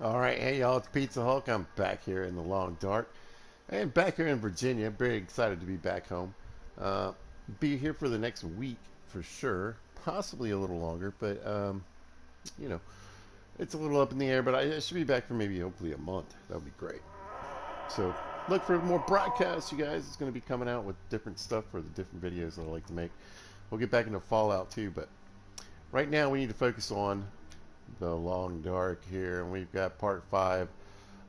Alright, hey y'all, it's Pizza Hulk. I'm back here in the long dark. And back here in Virginia. Very excited to be back home. Uh, be here for the next week for sure. Possibly a little longer, but you know, it's a little up in the air, but I should be back for maybe hopefully a month. That would be great. So look for more broadcasts, you guys. It's going to be coming out with different stuff for the different videos that I like to make. We'll get back into Fallout too, but right now we need to focus on the long dark here, and we've got part 5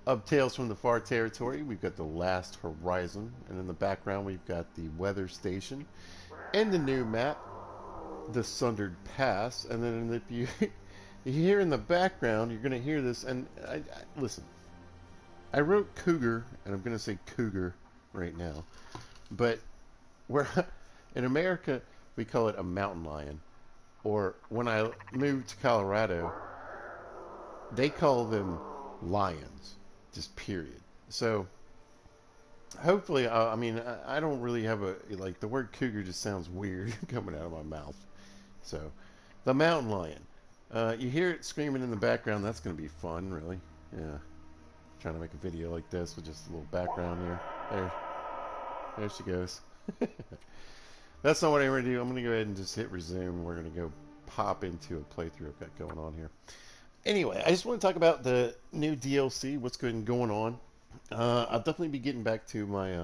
of Tales from the Far Territory. We've got the Last Horizon, and in the background we've got the weather station and the new map, the Sundered Pass. And then if you you hear in the background, you're going to hear this, and listen, I wrote Cougar, and I'm going to say Cougar right now, but we're in America we call it a mountain lion, or when I moved to Colorado they call them lions, just period. So hopefully, I mean, I don't really have a like the word cougar just sounds weird coming out of my mouth. So the mountain lion, you hear it screaming in the background. That's going to be fun, really. Yeah, trying to make a video like this with just a little background here. There she goes. That's not what I'm going to do. I'm going to go ahead and just hit resume. We're going to go pop into a playthrough I've got going on here. Anyway, I just want to talk about the new DLC, what's going on. I'll definitely be getting back to my,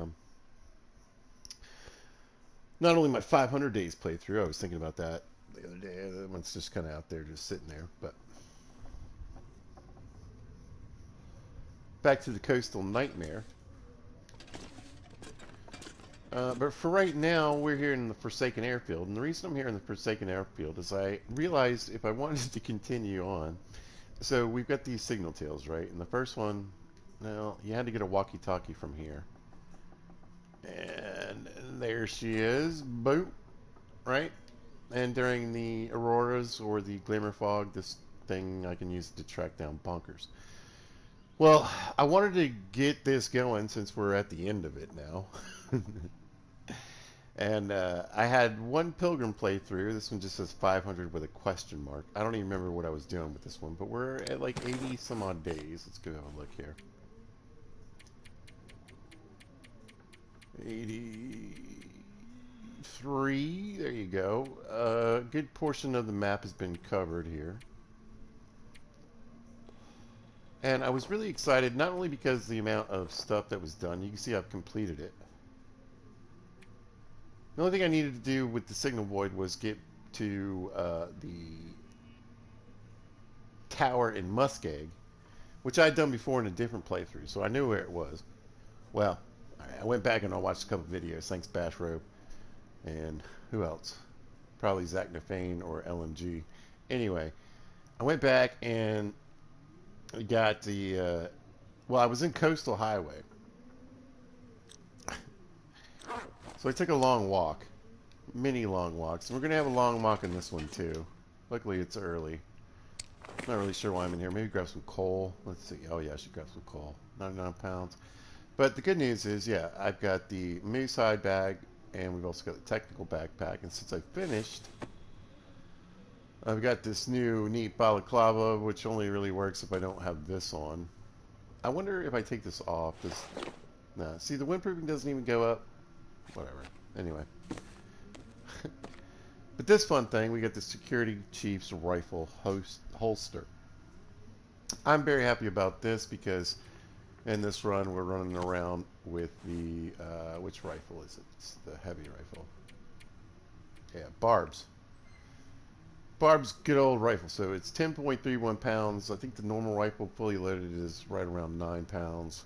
not only my 500 days playthrough, I was thinking about that the other day. That one's just kind of out there, just sitting there. But back to the Coastal Nightmare. But for right now, we're here in the Forsaken Airfield. And the reason I'm here in the Forsaken Airfield is I realized if I wanted to continue on, so we've got these signal tails, right? And the first one, well, you had to get a walkie-talkie from here. And there she is, boop, right? And during the auroras or the glimmer fog, this thing I can use to track down bunkers. Well, I wanted to get this going since we're at the end of it now. And I had one Pilgrim playthrough. This one just says 500 with a question mark. I don't even remember what I was doing with this one, but we're at like 80 some odd days. Let's go have a look here. 83. There you go. A good portion of the map has been covered here. And I was really excited, not only because the amount of stuff that was done. You can see I've completed it. The only thing I needed to do with the signal void was get to the tower in Muskeg, which I'd done before in a different playthrough, so I knew where it was. Well, I went back and I watched a couple videos. Thanks, Bash Robe. And who else? Probably Zach Nafane or LMG. Anyway, I went back and got the... well, I was in Coastal Highway. So I took a long walk. Mini long walks. And we're going to have a long walk in this one, too. Luckily, it's early. Not really sure why I'm in here. Maybe grab some coal. Let's see. Oh, yeah, I should grab some coal. 99 pounds. But the good news is, yeah, I've got the moose hide bag, and we've also got the technical backpack. And since I finished, I've got this new neat balaclava, which only really works if I don't have this on. I wonder if I take this off. Nah, see, the windproofing doesn't even go up. Whatever. Anyway. But this fun thing, we got the Security Chief's Rifle holster. I'm very happy about this because in this run we're running around with the, which rifle is it? It's the heavy rifle. Yeah, Barb's. Barb's good old rifle. So it's 10.31 pounds. I think the normal rifle fully loaded is right around 9 pounds.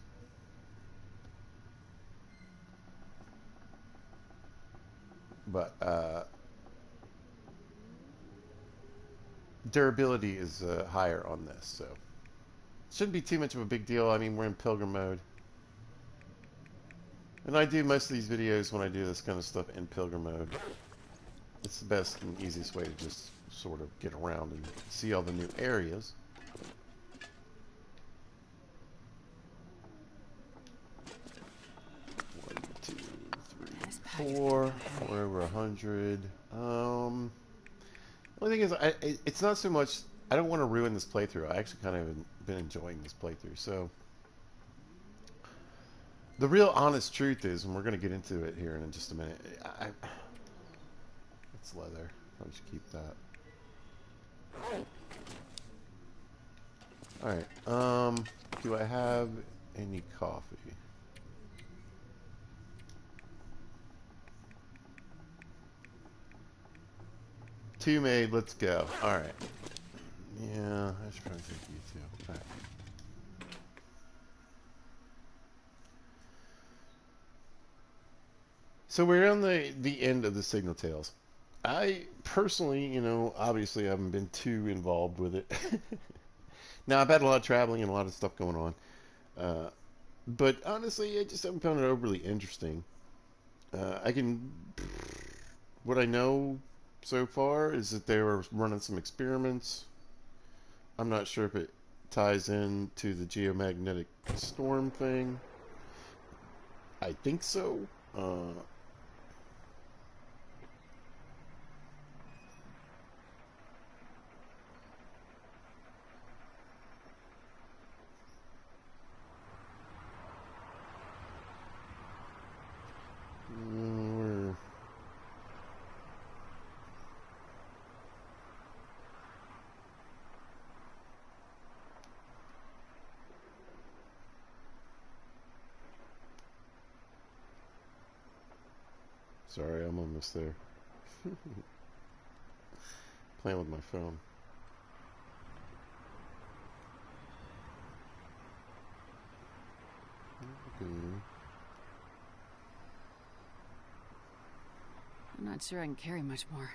But durability is higher on this, so shouldn't be too much of a big deal. I mean, we're in Pilgrim mode, and I do most of these videos when I do this kind of stuff in Pilgrim mode. It's the best and easiest way to just sort of get around and see all the new areas. Four. We're over 100. The only thing is, it's not so much I don't want to ruin this playthrough. I actually kind of been enjoying this playthrough. So the real honest truth is, and we're going to get into it here in just a minute. It's leather. I should keep that. All right. Do I have any coffee? Two made. Let's go. All right. Yeah, I should probably take you too. All right. So we're on the end of the Signal Tales. I personally, obviously I haven't been too involved with it. Now I've had a lot of traveling and a lot of stuff going on, uh, but honestly, I just haven't found it overly interesting. I can, what I know so far is that they were running some experiments. I'm not sure if it ties in to the geomagnetic storm thing. I think so. We're sorry, I'm almost there. Playing with my phone. Okay. I'm not sure I can carry much more.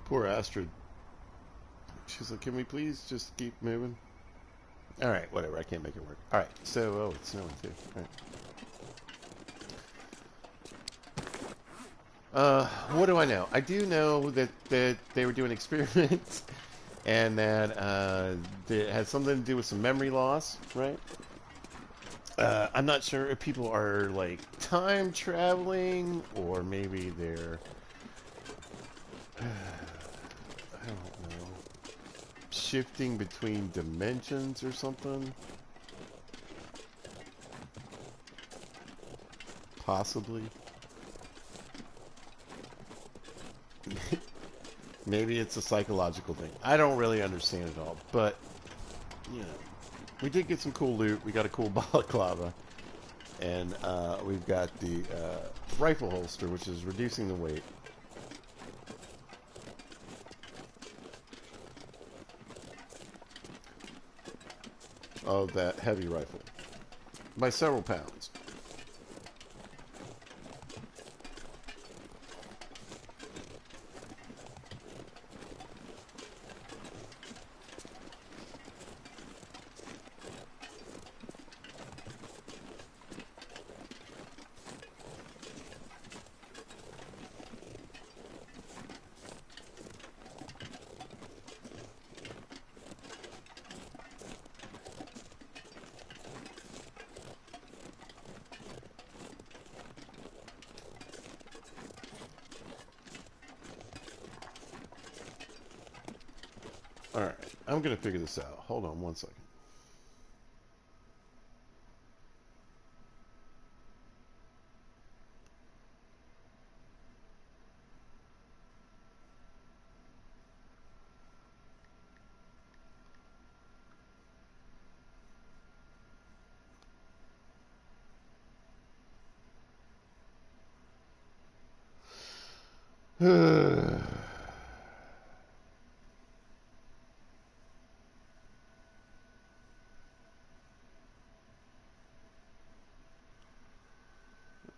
Poor Astrid. She's like, can we please just keep moving? All right, whatever. I can't make it work. All right. So, oh, it's snowing too. All right. What do I know? I do know that they were doing experiments, and that it had something to do with some memory loss, right? I'm not sure if people are like time traveling, or maybe they're I don't know, shifting between dimensions or something. Possibly. Maybe it's a psychological thing. I don't really understand it all, but you know, we did get some cool loot. We got a cool balaclava, and we've got the rifle holster, which is reducing the weight. Of that heavy rifle by several pounds. Alright, I'm going to figure this out. Hold on one second.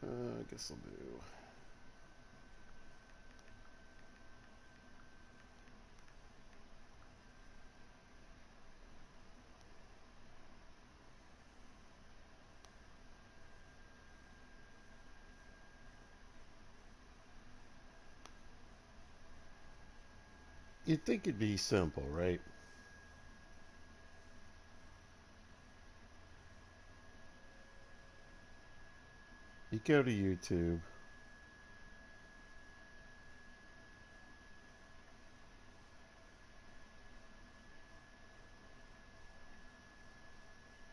I guess I'll do. You'd think it'd be simple, right? You go to YouTube.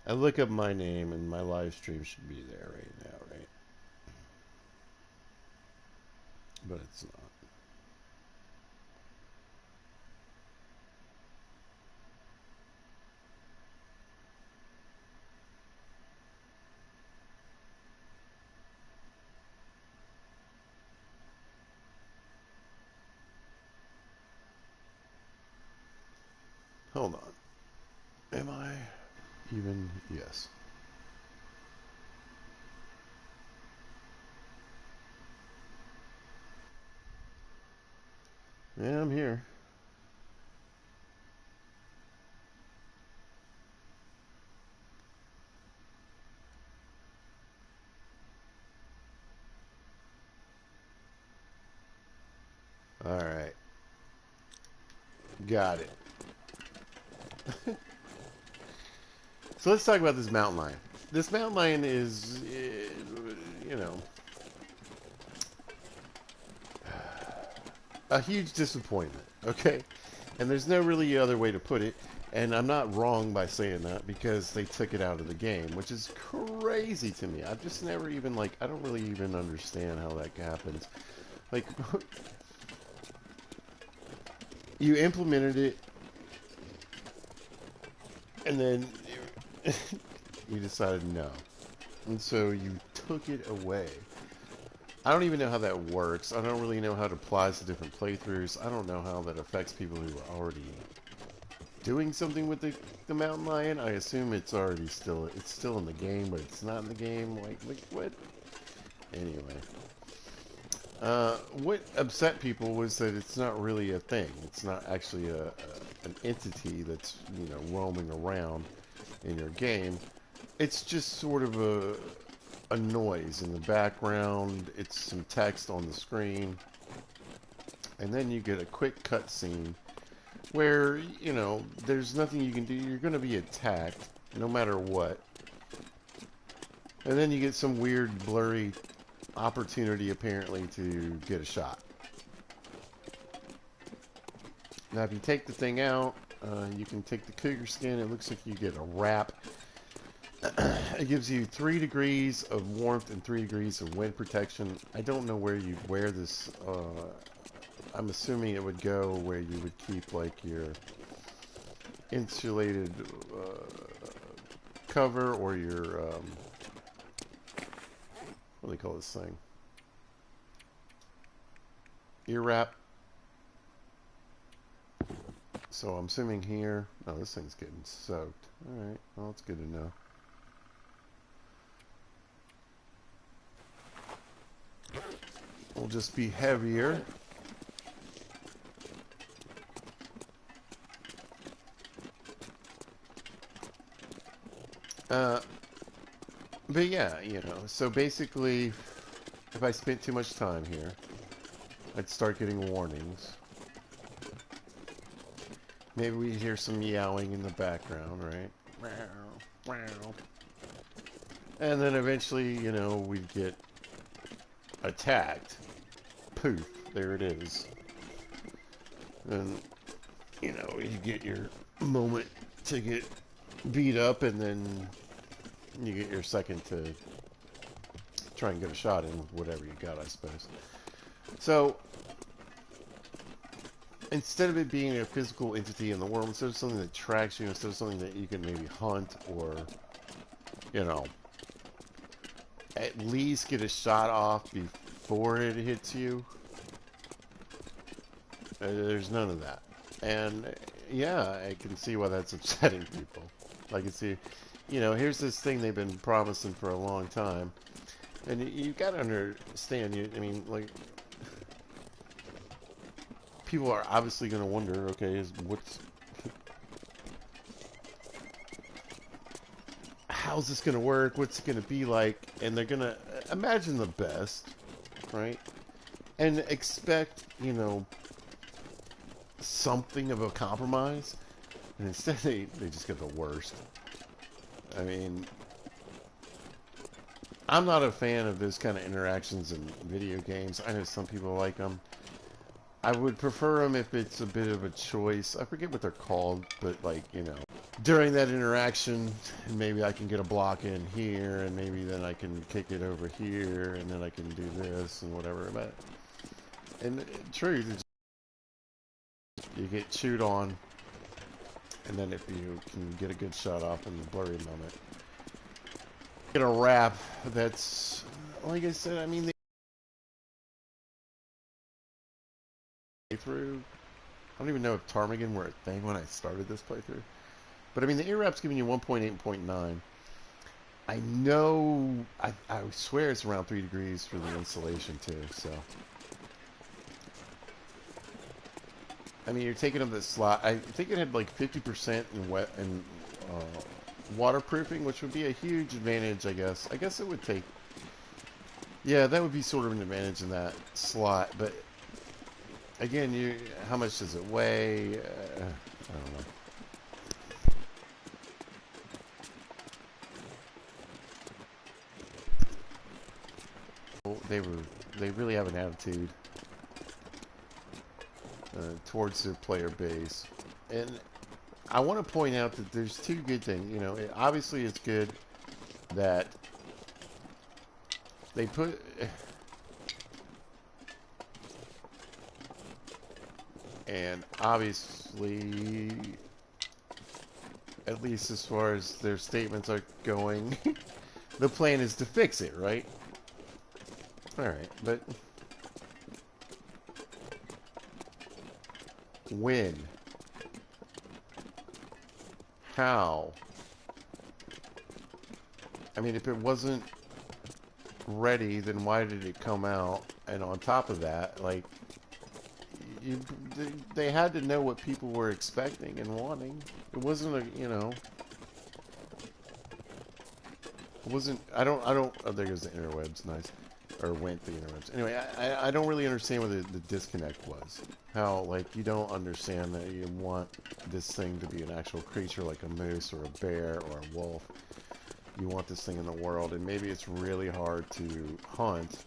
I look up my name and my live stream should be there right now, right? But it's not. Hold on. Am I even? Yes. Yeah, I'm here. All right. Got it. So let's talk about this mountain lion. This mountain lion is, you know, a huge disappointment, okay? And there's no really other way to put it. And I'm not wrong by saying that because they took it out of the game, which is crazy to me. I've just never even, like, I don't really even understand how that happens. Like, you implemented it, and then you decided no. And so you took it away. I don't even know how that works. I don't really know how it applies to different playthroughs. I don't know how that affects people who are already doing something with the mountain lion. I assume it's still in the game, but it's not in the game. Like what? Anyway, what upset people was that it's not really a thing. It's not actually an entity that's roaming around in your game. It's just sort of a noise in the background. It's some text on the screen, and then you get a quick cutscene where there's nothing you can do. You're going to be attacked no matter what, and then you get some weird blurry opportunity apparently to get a shot. Now if you take the thing out, you can take the cougar skin. It looks like you get a wrap. It gives you 3 degrees of warmth and 3 degrees of wind protection. I don't know where you'd wear this. I'm assuming it would go where you would keep like your insulated cover or your what do they call this thing? Ear wrap. So I'm assuming here. Oh, this thing's getting soaked. Alright, well, it's good to know. Will just be heavier. But yeah, so basically, if I spent too much time here, I'd start getting warnings. Maybe we'd hear some meowing in the background, right? Meow, meow. And then eventually, we'd get attacked. Poof, there it is. And, you get your moment to get beat up, and then you get your second to try and get a shot in with whatever you got, I suppose. So, instead of it being a physical entity in the world, instead of something that tracks you, instead of something that you can maybe hunt or, at least get a shot off before it hits you, there's none of that. And, yeah, I can see why that's upsetting people. I can see, here's this thing they've been promising for a long time. And you've got to understand, people are obviously going to wonder, okay, how's this going to work? What's it going to be like? And they're going to imagine the best, right? And expect, something of a compromise, and instead they just get the worst. I mean, I'm not a fan of those kind of interactions in video games. I know some people like them. I would prefer them if it's a bit of a choice. I forget what they're called, but like, during that interaction, maybe I can get a block in here, and maybe then I can kick it over here, and then I can do this and whatever. But in truth, it's, you get chewed on, and then if you can get a good shot off in the blurry moment, get a wrap that's, like I said, I mean, through. I don't even know if Ptarmigan were a thing when I started this playthrough. But I mean, the ear wrap's giving you 1.8 and 0.9. I know, I swear it's around 3 degrees for the insulation too, so. I mean, you're taking up the slot. I think it had like 50% in wet and waterproofing, which would be a huge advantage, I guess. I guess it would take, yeah, that would be sort of an advantage in that slot, but again, how much does it weigh? I don't know. They really have an attitude towards their player base, and I want to point out that there's two good things. Obviously it's good that they put. And obviously, at least as far as their statements are going, the plan is to fix it, right? Alright, but when? How? I mean, if it wasn't ready, then why did it come out? And on top of that, like, they had to know what people were expecting and wanting. It wasn't it wasn't, oh, there goes the interwebs, nice. Or went the interwebs. Anyway, I don't really understand what the disconnect was. How, like, you don't understand that you want this thing to be an actual creature like a moose or a bear or a wolf. You want this thing in the world, and maybe it's really hard to hunt.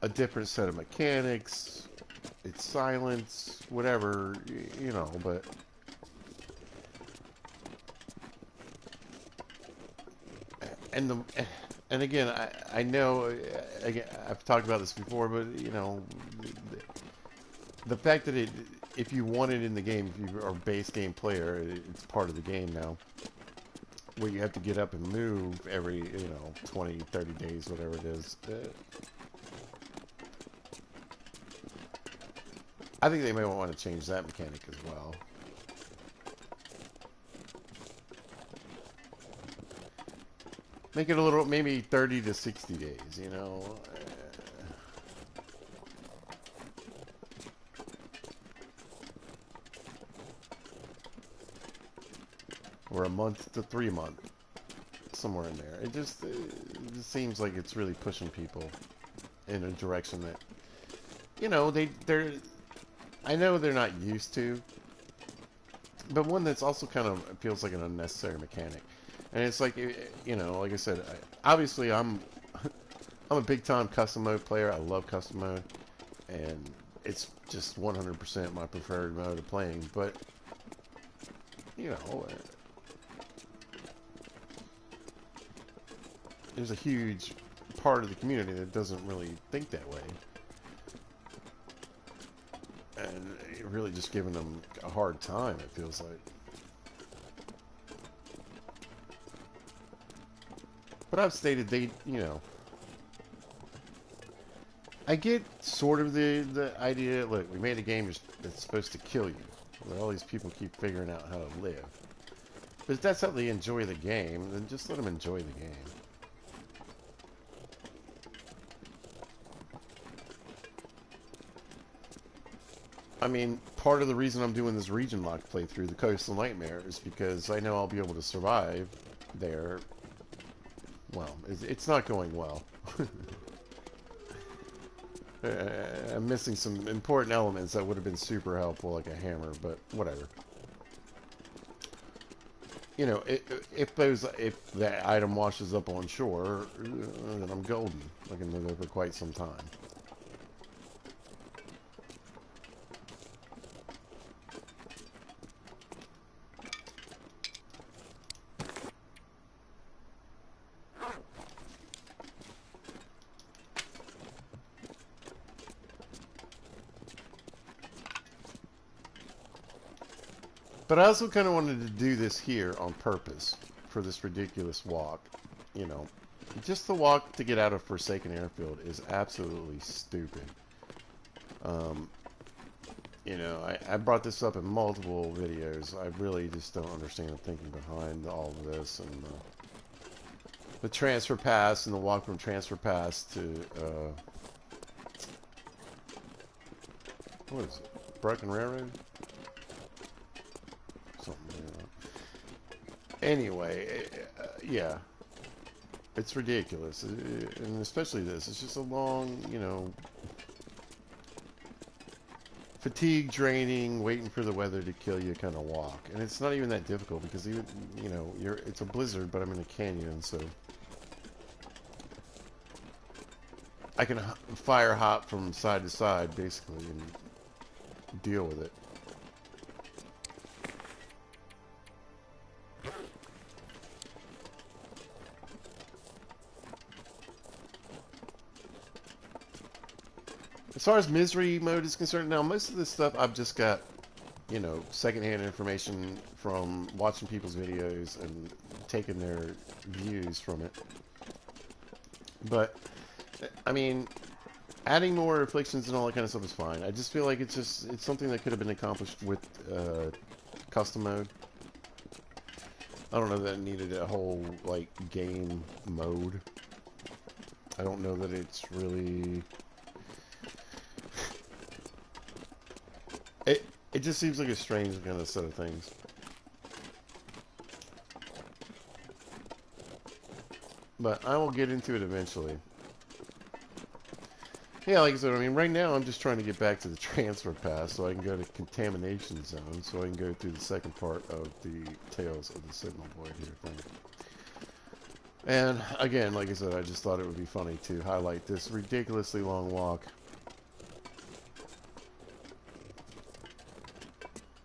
A different set of mechanics, it's silence, whatever, but and again, I know, again, I've talked about this before, but the fact that if you want it in the game, if you are a base game player, it's part of the game now, where you have to get up and move every 20, 30 days, whatever it is. I think they may want to change that mechanic as well. Make it a little, maybe 30 to 60 days, Or a month to 3 months. Somewhere in there. It just seems like it's really pushing people in a direction that, they're, I know they're not used to, but one that's also kind of feels like an unnecessary mechanic. And it's like, like I said, obviously I'm a big time custom mode player. I love custom mode, and it's just 100% my preferred mode of playing. But there's a huge part of the community that doesn't really think that way. And really just giving them a hard time, it feels like. But I've stated I get sort of the idea, look, we made a game that's supposed to kill you. Where all these people keep figuring out how to live. But if that's how they enjoy the game, then just let them enjoy the game. I mean, part of the reason I'm doing this region lock playthrough, the Coastal Nightmare, is because I know I'll be able to survive there, well, it's not going well. I'm missing some important elements that would have been super helpful, like a hammer, but whatever. You know, if that item washes up on shore, then I'm golden. I can live there for quite some time. But I also kind of wanted to do this here on purpose for this ridiculous walk. You know, just the walk to get out of Forsaken Airfield is absolutely stupid. You know, I brought this up in multiple videos. I really just don't understand the thinking behind all of this, and the transfer pass and the walk from transfer pass to what is it? Broken Railroad? Something like that. Anyway, yeah, it's ridiculous, and especially this. It's just a long, you know, fatigue draining, waiting for the weather to kill you kind of walk. And it's not even that difficult because even, you know, it's a blizzard, but I'm in a canyon, so I can fire hop from side to side basically and deal with it. As far as misery mode is concerned, now most of this stuff I've just got, you know, secondhand information from watching people's videos and taking their views from it. But, I mean, adding more afflictions and all that kind of stuff is fine. I just feel like it's something that could have been accomplished with custom mode. I don't know that it needed a whole, like, game mode. I don't know that it's really... It just seems like a strange kind of set of things. But I will get into it eventually. Yeah, like I said, I mean, right now I'm just trying to get back to the transfer pass so I can go to contamination zone, so I can go through the second part of the Tales of the Signal Boy here thing. And again, like I said, I just thought it would be funny to highlight this ridiculously long walk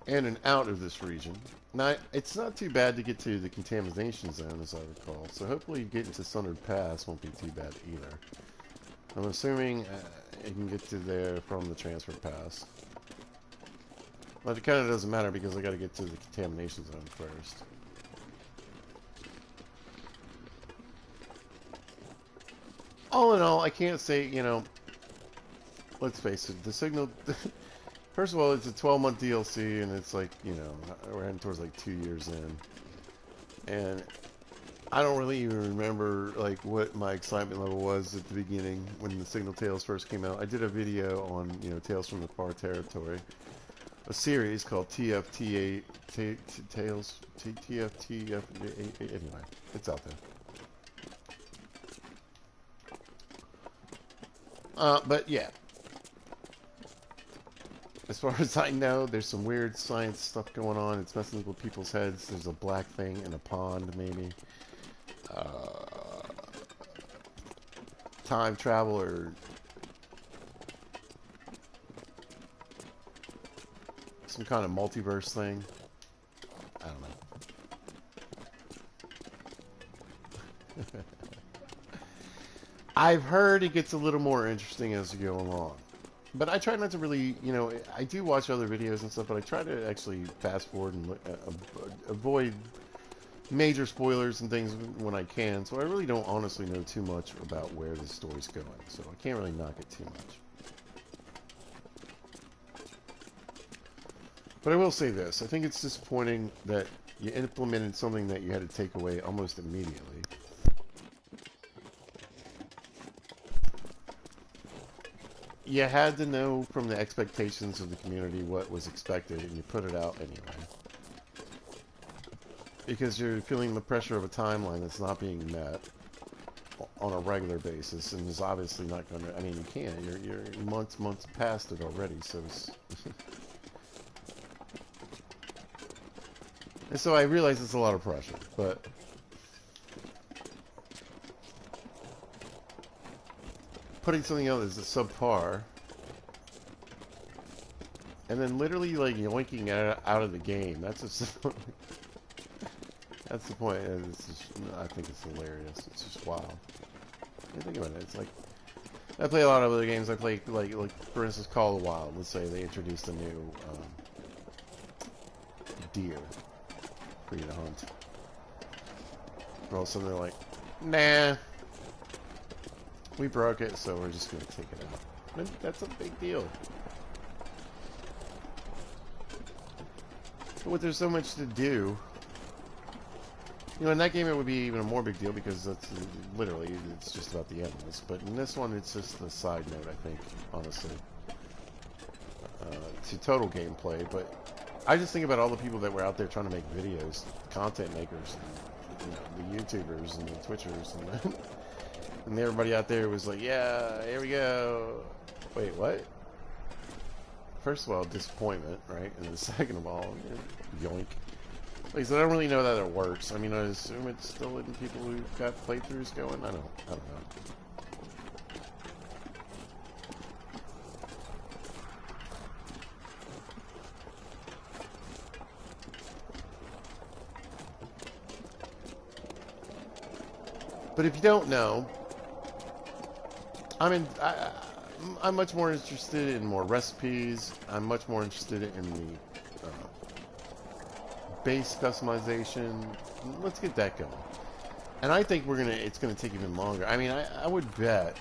in and out of this region. Now, it's not too bad to get to the contamination zone, as I recall, so hopefully getting to Sundered Pass won't be too bad either. I'm assuming you can get to there from the transfer pass. But it kind of doesn't matter because I got to get to the contamination zone first. All in all, I can't say, you know, let's face it, the Signal... First of all, it's a 12-month DLC, and it's like, you know, we're heading towards like 2 years in. And I don't really even remember, like, what my excitement level was at the beginning when the Signal Tales first came out. I did a video on, you know, Tales from the Far Territory. A series called TFTA Tales, TFTF, anyway, it's out there. But yeah. As far as I know, there's some weird science stuff going on. It's messing with people's heads. There's a black thing in a pond, maybe. Time travel or some kind of multiverse thing. I don't know. I've heard it gets a little more interesting as you go along. But I try not to really, you know, I do watch other videos and stuff, but I try to actually fast forward and avoid major spoilers and things when I can. So I really don't honestly know too much about where the story's going. So I can't really knock it too much. But I will say this. I think it's disappointing that you implemented something that you had to take away almost immediately. You had to know from the expectations of the community what was expected, and you put it out anyway. Because you're feeling the pressure of a timeline that's not being met. on a regular basis, and is obviously not going to. I mean, you can't. You're months past it already. So, and so I realize it's a lot of pressure, but putting something out that's subpar, and then literally like yoinking it out of the game. That's just that's the point. It's just, I think it's hilarious. It's just wild. Think about it. It's like I play a lot of other games. I play like for instance, Call of the Wild. Let's say they introduced a new deer for you to hunt. And all of a sudden they're like, nah, we broke it, so we're just gonna take it out. And that's a big deal. But there's so much to do. You know, in that game it would be even a more big deal because that's literally, it's just about the animals. But in this one, it's just a side note, I think, honestly, to total gameplay. But I just think about all the people that were out there trying to make videos, content makers, and, you know, the YouTubers and the Twitchers, and everybody out there was like, yeah, here we go. Wait, what? First of all, disappointment, right? And then second of all, yoink. Like I said, I don't really know that it works. I mean, I assume it's still in people who've got playthroughs going. I don't know. But if you don't know, I'm much more interested in more recipes. I'm much more interested in the base customization. Let's get that going. And I think it's gonna take even longer. I mean, I would bet.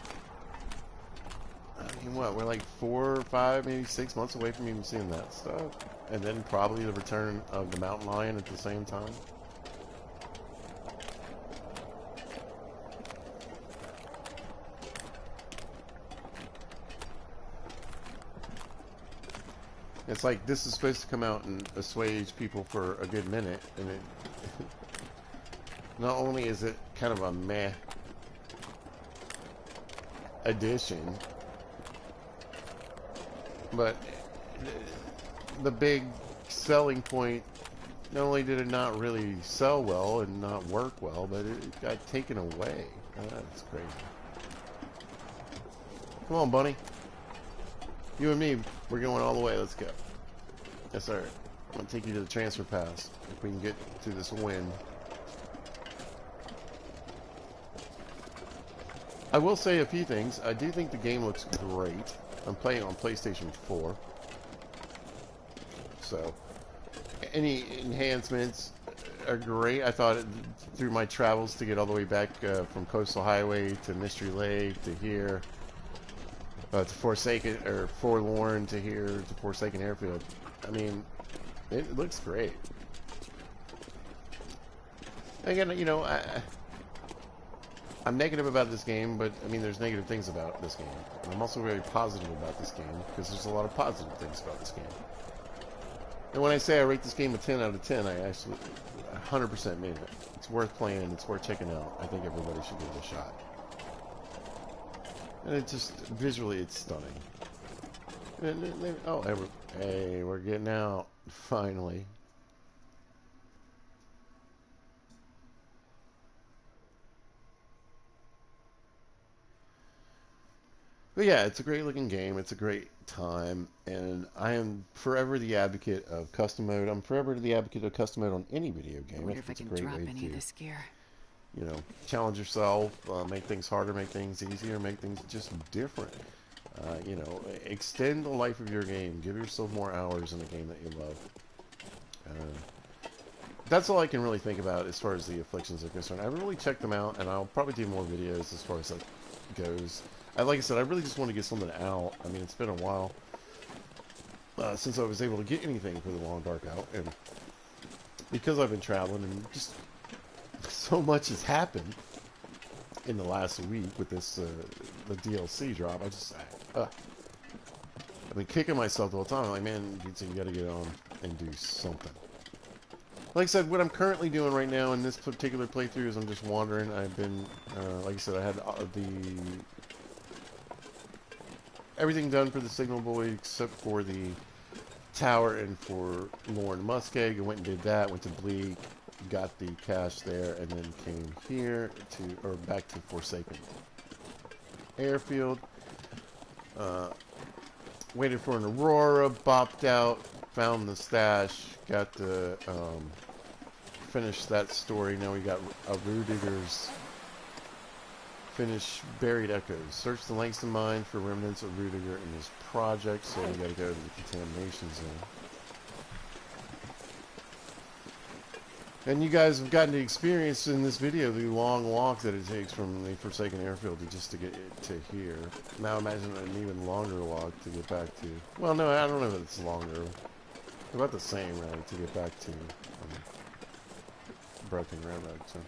I mean, what, we're like 4 or 5, maybe 6 months away from even seeing that stuff, and then probably the return of the mountain lion at the same time. It's like this is supposed to come out and assuage people for a good minute, and it not only is it kind of a meh addition, but the big selling point, not only did it not really sell well and not work well, but it got taken away. Oh, that's crazy. Come on, Bunny. You and me, we're going all the way. Let's go. Yes, sir. I'm going to take you to the transfer pass. If we can get through this wind. I will say a few things. I do think the game looks great. I'm playing on PlayStation 4. So, any enhancements are great. I thought through my travels to get all the way back from Coastal Highway to Mystery Lake to here, to Forsaken, or Forlorn to here, to Forsaken Airfield. I mean, it looks great. Again, you know, I'm negative about this game, but I mean, there's negative things about this game. And I'm also very positive about this game because there's a lot of positive things about this game. And when I say I rate this game a 10 out of 10, I actually 100% mean it. It's worth playing. It's worth checking out. I think everybody should give it a shot. And it just, visually, it's stunning. Oh, hey, we're getting out, finally. But yeah, it's a great looking game. It's a great time. And I am forever the advocate of custom mode. I'm forever the advocate of custom mode on any video game. I wonder if I can drop any of this gear. You know, challenge yourself, make things harder, make things easier, make things just different. You know, extend the life of your game. Give yourself more hours in a game that you love. That's all I can really think about as far as the Afflictions are concerned. I haven't really checked them out, and I'll probably do more videos as far as that goes. Like I said, I really just want to get something out. I mean, it's been a while since I was able to get anything for the Long Dark out, and because I've been traveling and just so much has happened in the last week with this the DLC drop. I've been kicking myself the whole time. I'm like, man, you got to get on and do something. like I said, what I'm currently doing right now in this particular playthrough is I'm just wandering. I've been, like I said, I had everything done for the Signal Boy except for the tower and for Lauren Muskeg. I went and did that. Went to Bleak, got the cash there, and then came here to, or back to Forsaken Airfield. Waited for an Aurora, bopped out, found the stash, got the, finished that story. Now we got a Rudiger's finish Buried Echoes. Search the Langston mine for remnants of Rudiger in his project, so we gotta go to the contamination zone. And you guys have gotten to experience in this video the long walk that it takes from the Forsaken Airfield to get to here. Now imagine an even longer walk to get back to... Well, no, I don't know if it's longer. About the same, right, to get back to Broken Railroad, so...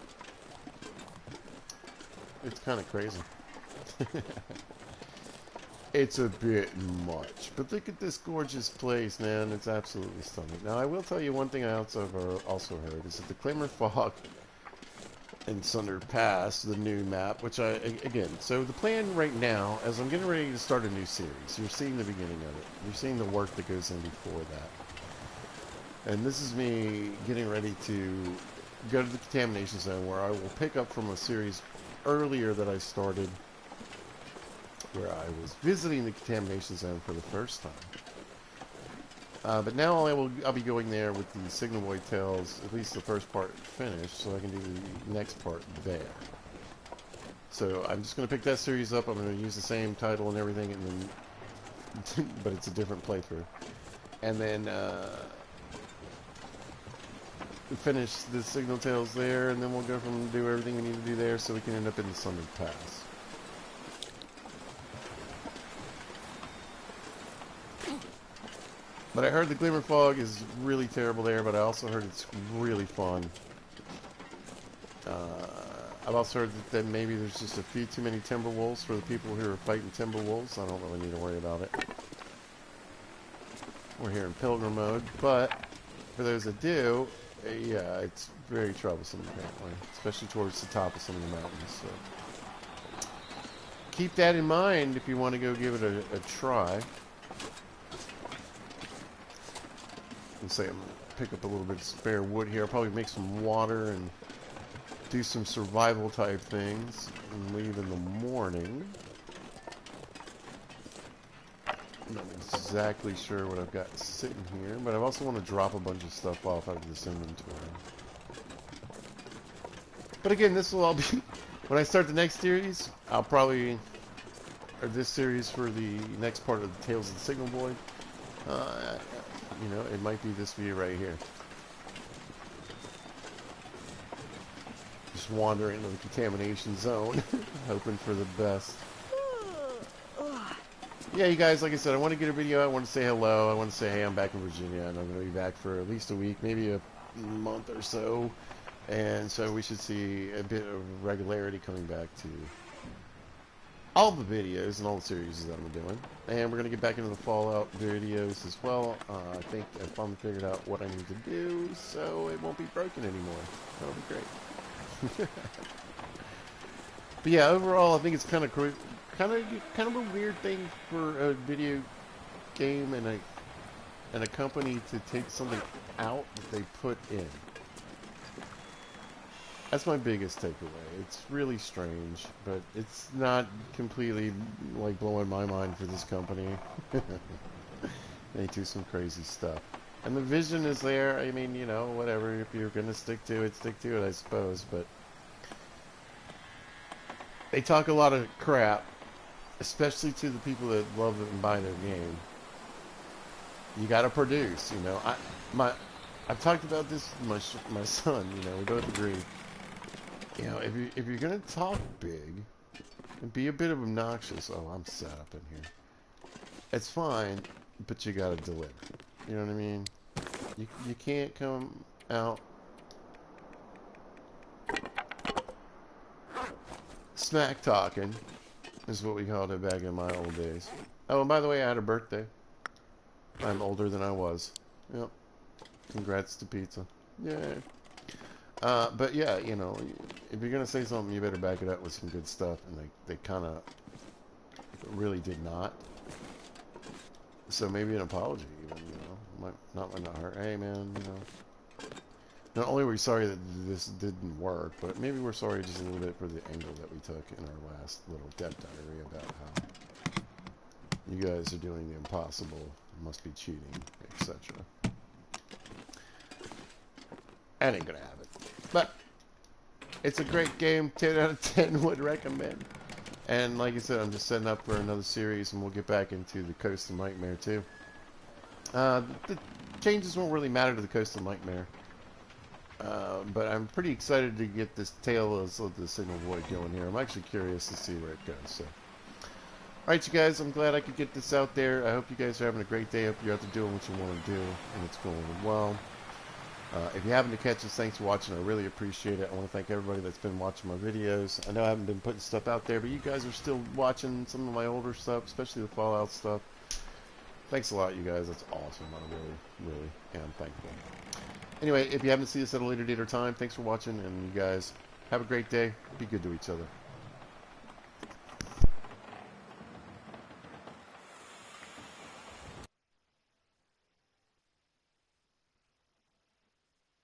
It's kind of crazy. It's a bit much. But look at this gorgeous place, man. It's absolutely stunning. Now, I will tell you one thing I also heard is that the Claymore Fog and Sunder Pass, the new map, which again, so the plan right now, as I'm getting ready to start a new series, you're seeing the beginning of it. You're seeing the work that goes in before that. And this is me getting ready to go to the contamination zone where I will pick up from a series earlier that I started where I was visiting the contamination zone for the first time. But now I'll be going there with the Signal Boy Tales, at least the first part finished, so I can do the next part there. So I'm just going to pick that series up. I'm going to use the same title and everything, and then, but it's a different playthrough. And then finish the Signal Tales there, and then we'll go from do everything we need to do there, so we can end up in the Sunder Pass. But I heard the Glimmer Fog is really terrible there, but I also heard it's really fun. I've also heard that maybe there's just a few too many Timberwolves for the people who are fighting Timberwolves. I don't really need to worry about it. We're here in Pilgrim mode, but for those that do, yeah, it's very troublesome apparently, especially towards the top of some of the mountains. So keep that in mind if you want to go give it a try. And say I'm going to pick up a little bit of spare wood here. I'll probably make some water and do some survival type things and leave in the morning. I'm not exactly sure what I've got sitting here, but I also want to drop a bunch of stuff off out of this inventory. But again, this will all be... When I start the next series, I'll probably... Or this series for the next part of the Tales of the Signal Boy. You know, it might be this view right here. Just wandering into the contamination zone, hoping for the best. Yeah, you guys, like I said, I want to get a video. I want to say hello. I want to say, hey, I'm back in Virginia, and I'm going to be back for at least a week, maybe a month or so. And so we should see a bit of regularity coming back to all the videos and all the series that I'm doing. And we're going to get back into the Fallout videos as well. I think I finally figured out what I need to do, so it won't be broken anymore. That'll be great. But yeah, overall, I think it's kind of a weird thing for a video game and a company to take something out that they put in. That's my biggest takeaway. It's really strange, but it's not completely like blowing my mind for this company. They do some crazy stuff. And the vision is there. I mean, you know, whatever. If you're going to stick to it, I suppose. But they talk a lot of crap, especially to the people that love it and buy their game. You got to produce, you know. I've talked about this with my son, you know. We both agree. You know, if you're gonna talk big and be a bit of obnoxious, oh, I'm set up in here. It's fine, but you gotta deliver. You know what I mean? You can't come out smack talking, is what we called it back in my old days. Oh, and by the way, I had a birthday. I'm older than I was. Yep. Congrats to pizza. Yeah. But yeah, you know, if you're gonna say something, you better back it up with some good stuff, and they kind of really did not. So maybe an apology, even, you know, might not hurt. Hey, man, you know, not only were we sorry that this didn't work, but maybe we're sorry just a little bit for the angle that we took in our last little dev diary about how you guys are doing the impossible, must be cheating, etc. That ain't gonna happen. But it's a great game. 10 out of 10 would recommend. And like I said, I'm just setting up for another series, and we'll get back into the Coastal Nightmare too. The changes won't really matter to the Coastal Nightmare. But I'm pretty excited to get this Tales of the Signal Void going here. I'm actually curious to see where it goes. So, alright, you guys, I'm glad I could get this out there. I hope you guys are having a great day. I hope you're out there doing what you want to do, and it's going well. If you happen to catch us, thanks for watching. I really appreciate it. I want to thank everybody that's been watching my videos. I know I haven't been putting stuff out there, but you guys are still watching some of my older stuff, especially the Fallout stuff. Thanks a lot, you guys. That's awesome. I really am thankful. Anyway, if you haven't seen us at a later date or time, thanks for watching, and you guys have a great day. Be good to each other.